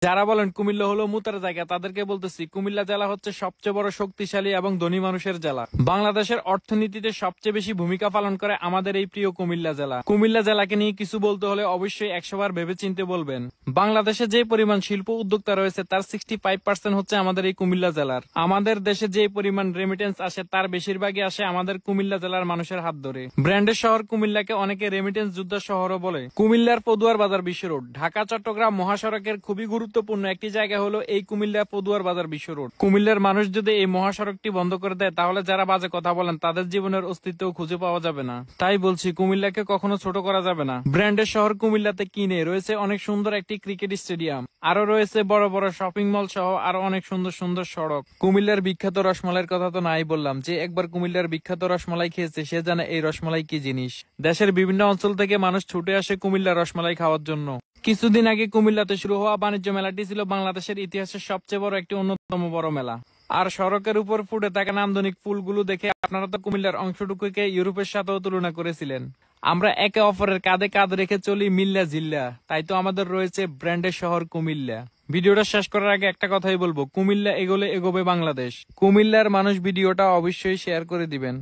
যারা বলেন কুমিল্লা হলো মুতার জায়গা, তাদেরকে বলতেছি কুমিল্লা জেলা হচ্ছে সবচেয়ে বড় শক্তিশালী এবং ধনী মানুষের জেলা। বাংলাদেশের অর্থনীতিতে সবচেয়ে বেশি ভূমিকা পালন করে আমাদের এই প্রিয় কুমিল্লা জেলা। কুমিল্লা জেলাকে নিয়ে কিছু বলতে হলে অবশ্যই 100 বার ভেবে চিনতে বলবেন। বাংলাদেশে যে পরিমাণ শিল্প উদ্যোক্তা রয়েছে তার 65% হচ্ছে আমাদের এই কুমিল্লা জেলার। আমাদের দেশে যে পরিমাণ রেমিটেন্স আসে তার বেশিরভাগই আসে আমাদের কুমিল্লা জেলার মানুষের হাত ধরে। ব্র্যান্ডের শহর কুমিল্লাকে অনেকে রেমিটেন্স যোদ্ধা শহরও বলে। কুমিল্লার পদুয়ার বাজার বিশ্ব রোড ঢাকা চট্টগ্রাম মহাসড়কের খুবই গুরুত্বপূর্ণ একটি জায়গা হলো এই কুমিল্লা পদুয়ার বাজার বিশ্ব রোড। কুমিল্লার মানুষ যদি এই মহাসড়কটি বন্ধ করে দেয় তাহলে যারা বাজে কথা বলেন তাদের জীবনের অস্তিত্ব খুঁজে পাওয়া যাবে না। তাই বলছি কুমিল্লাকে কখনো ছোট করা যাবে না। ব্র্যান্ডের শহর কুমিল্লাতে কিনে রয়েছে অনেক সুন্দর একটি ক্রিকেট স্টেডিয়াম, আরো রয়েছে বড় বড় শপিং মল সহ আরো অনেক সুন্দর সুন্দর সড়ক। কুমিল্লার বিখ্যাত রসমালাইয়ের কথা তো নাই বললাম, যে একবার কুমিল্লার বিখ্যাত রসমালাই খেয়েছে সে জানে এই রসমালাই কি জিনিস। দেশের বিভিন্ন অঞ্চল থেকে মানুষ ছুটে আসে কুমিল্লার রসমালাই খাওয়ার জন্য। কিছুদিন আগে কুমিল্লাতে শুরু হওয়া বাণিজ্য মেলাটি ছিল বাংলাদেশের ইতিহাসের সবচেয়ে বড় একটি অন্যতম বড় মেলা। আর সড়কের উপর ফুটে থাকা নান্দনিক ফুলগুলো দেখে আপনারা তো কুমিল্লার অংশটুকুকে ইউরোপের সাথেও তুলনা করেছিলেন। আমরা একে অপরের কাঁধে কাঁধ রেখে চলি মিল্লা জিল্লা, তাই তো আমাদের রয়েছে ব্র্যান্ডের শহর কুমিল্লা। ভিডিওটা শেষ করার আগে একটা কথাই বলবো, কুমিল্লা এগোলে এগোবে বাংলাদেশ। কুমিল্লার মানুষ ভিডিওটা অবশ্যই শেয়ার করে দিবেন।